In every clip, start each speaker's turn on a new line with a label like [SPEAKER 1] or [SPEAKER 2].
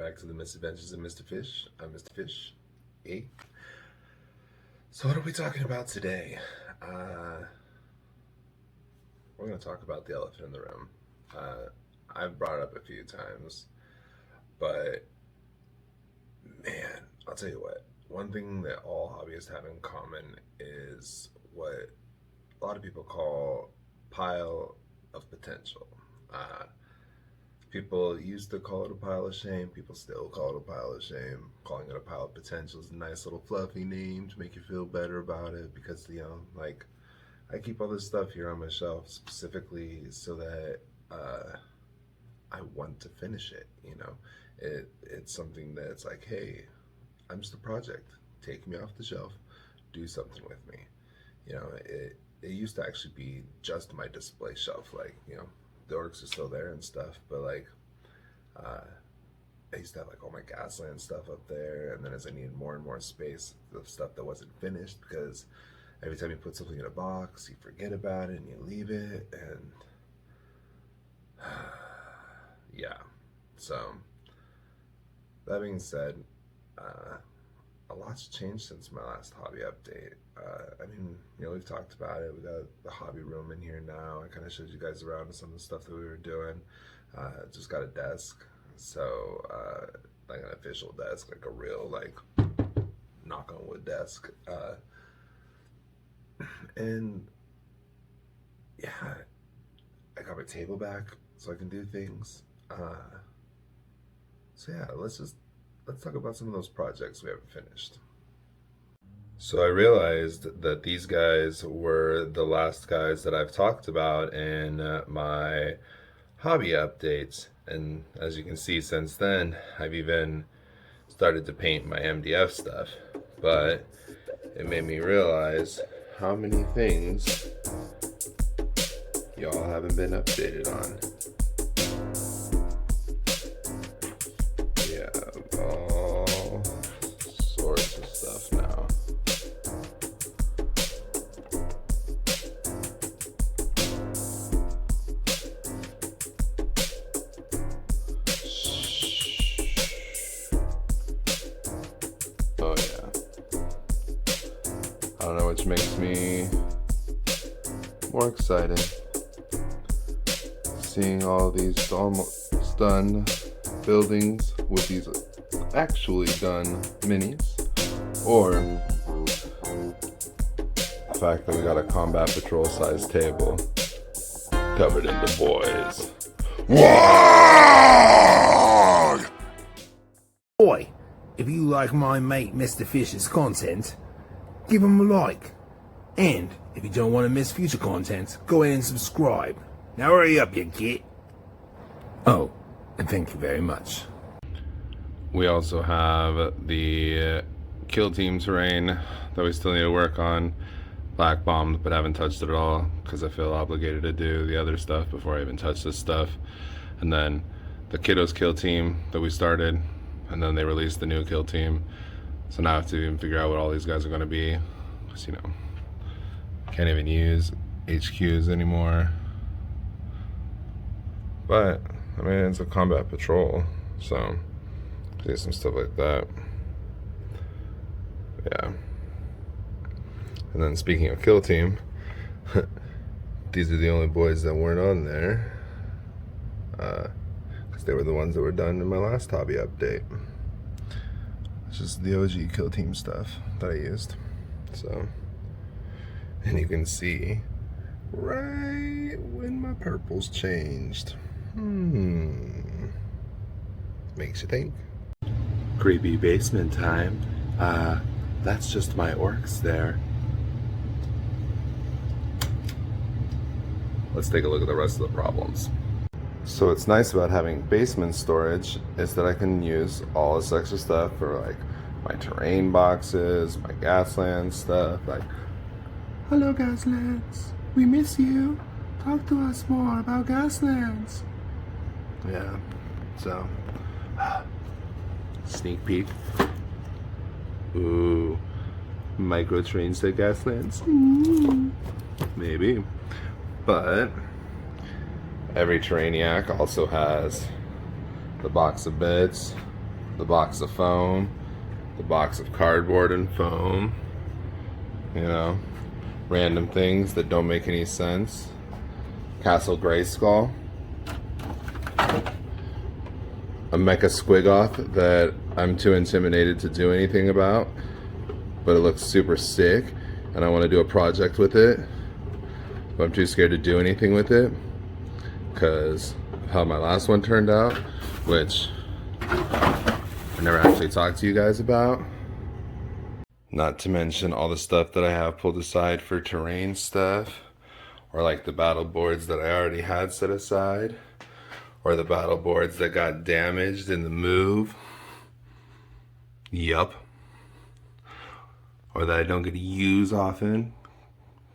[SPEAKER 1] back to the Misadventures of Mr. Fish. I'm Mr. Fish. Hey. So what are we talking about today? We're going to talk about the elephant in the room. I've brought it up a few times, but man, I'll tell you what. One thing that all hobbyists have in common is what a lot of people call pile of potential. People used to call it a pile of shame. People still call it a pile of shame. Calling it a pile of potential is a nice little fluffy name to make you feel better about it because, you know, like, I keep all this stuff here on my shelf specifically so that I want to finish it, you know. It's something that's like, hey, I'm just a project. Take me off the shelf. Do something with me. You know, it used to actually be just my display shelf, like, you know, the orcs are still there and stuff, but like I used to have like all my Gasland stuff up there, and then as I needed more and more space, the stuff that wasn't finished, because every time you put something in a box, you forget about it and you leave it, and yeah. So that being said, a lot's changed since my last hobby update. I mean, you know, we've talked about it. We got the hobby room in here now. I kind of showed you guys around some of the stuff that we were doing. Just got a desk, so like an official desk, like a real, like, knock on wood desk. And yeah, I got my table back so I can do things. So yeah, let's talk about some of those projects we haven't finished. So I realized that these guys were the last guys that I've talked about in my hobby updates. And as you can see, since then, I've even started to paint my MDF stuff. But it made me realize how many things y'all haven't been updated on. All sorts of stuff now. Oh yeah. I don't know which makes me more excited. Seeing all these almost done buildings with these actually done minis, or the fact that we got a combat patrol sized table covered in the boys. Warg!
[SPEAKER 2] Boy, if you like my mate Mr. Fish's content, give him a like. And if you don't want to miss future content, go ahead and subscribe. Now hurry up, you git. Oh, and thank you very much.
[SPEAKER 1] We also have the kill team terrain that we still need to work on. Black bombed, but haven't touched it at all because I feel obligated to do the other stuff before I even touch this stuff. And then the kiddos kill team that we started, and then they released the new kill team. So now I have to even figure out what all these guys are going to be, because, you know, can't even use HQs anymore. But I mean, it's a combat patrol, so do some stuff like that. Yeah. And then speaking of kill team, these are the only boys that weren't on there, because they were the ones that were done in my last hobby update. It's just the OG kill team stuff that I used. So, and you can see right when my purples changed. Makes you think. Creepy basement time. That's just my orcs there. Let's take a look at the rest of the problems. So what's nice about having basement storage is that I can use all this extra stuff for, like, my terrain boxes, my Gasland stuff. Like, hello Gaslands, we miss you. Talk to us more about Gaslands. Yeah, so sneak peek. Ooh, micro trains to Gaslands. Maybe, but every Terrainiac also has the box of bits, the box of foam, the box of cardboard and foam, you know, random things that don't make any sense. Castle Grayskull, a Mecha Squigoth that I'm too intimidated to do anything about, but it looks super sick and I want to do a project with it, but I'm too scared to do anything with it because of how my last one turned out, which I never actually talked to you guys about. Not to mention all the stuff that I have pulled aside for terrain stuff, or like the battle boards that I already had set aside, or the battle boards that got damaged in the move. Yup. Or that I don't get to use often.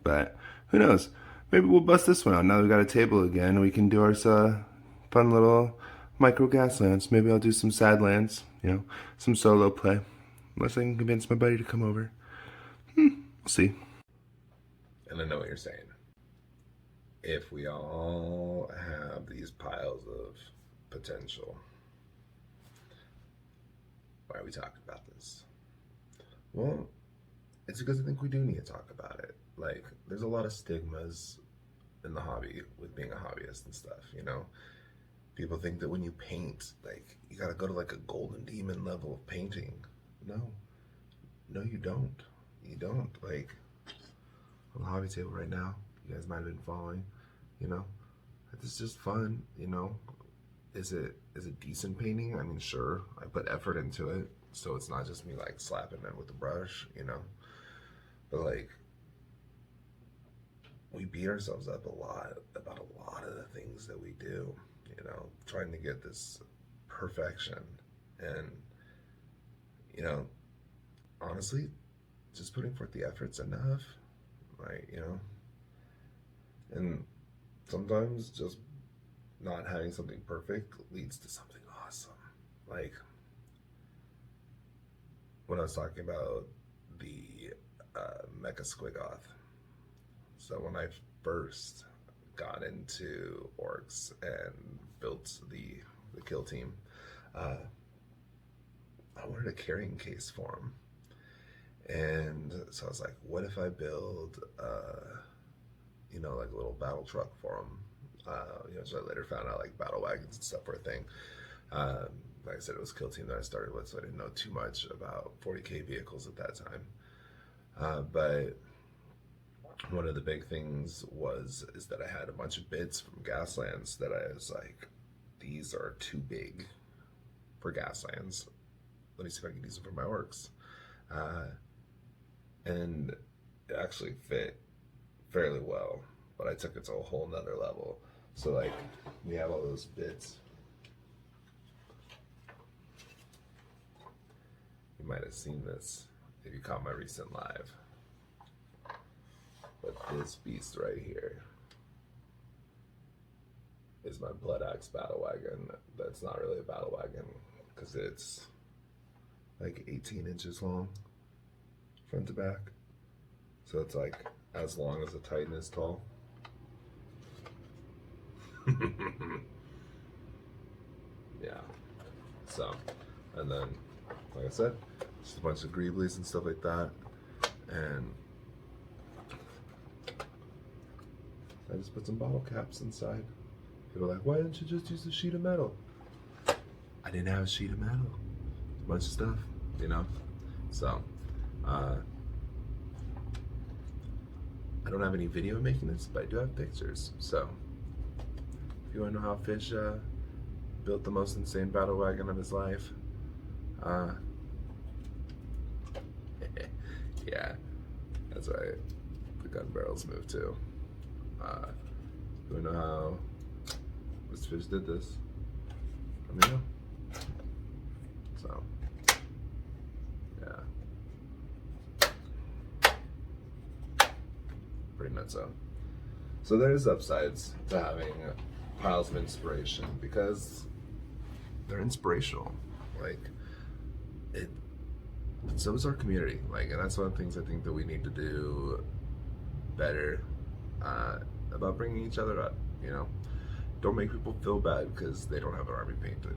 [SPEAKER 1] But who knows? Maybe we'll bust this one out. Now we got a table again, we can do our fun little micro gaslands. Maybe I'll do some sad lands, you know, some solo play. Unless I can convince my buddy to come over. We'll see. And I know what you're saying. If we all have these piles of potential, why are we talking about this? Well, it's because I think we do need to talk about it. Like, there's a lot of stigmas in the hobby with being a hobbyist and stuff, you know? People think that when you paint, like, you gotta go to like a golden demon level of painting. No, you don't. You don't. Like, on the hobby table right now, you guys might have been following, you know? It's just fun, you know? Is it decent painting? I mean, sure, I put effort into it, so it's not just me like slapping it with a brush, you know? But like, we beat ourselves up a lot about a lot of the things that we do, you know, trying to get this perfection. And, you know, honestly, just putting forth the effort's enough, right? You know, and sometimes just not having something perfect leads to something awesome. Like when I was talking about the Mecha Squigoth. So when I first got into orcs and built the kill team, I wanted a carrying case for him. And so I was like, what if I build, you know, like a little battle truck for him? You know, so I later found out like battle wagons and stuff were a thing. Like I said, it was kill team that I started with, so I didn't know too much about 40K vehicles at that time. But one of the big things is that I had a bunch of bits from Gaslands that I was like, these are too big for Gaslands. Let me see if I can use them for my orcs. And it actually fit fairly well, but I took it to a whole nother level. So like, we have all those bits. You might have seen this if you caught my recent live. But this beast right here is my Blood Axe battle wagon. That's not really a battle wagon because it's like 18 inches long, front to back. So it's like as long as a Titan is tall. Yeah. So, and then, like I said, just a bunch of greeblies and stuff like that. And I just put some bottle caps inside. People are like, why didn't you just use a sheet of metal? I didn't have a sheet of metal. A bunch of stuff, you know? So, I don't have any video making this, but I do have pictures. So, if you want to know how Fish built the most insane battle wagon of his life, yeah, that's right. The gun barrels move too. You want to know how Mr. Fish did this? Let me know. So, yeah. Pretty nutso. So there's upsides to having piles of inspiration because they're inspirational. Like, so is our community. Like, and that's one of the things I think that we need to do better about bringing each other up, you know? Don't make people feel bad because they don't have their army painted.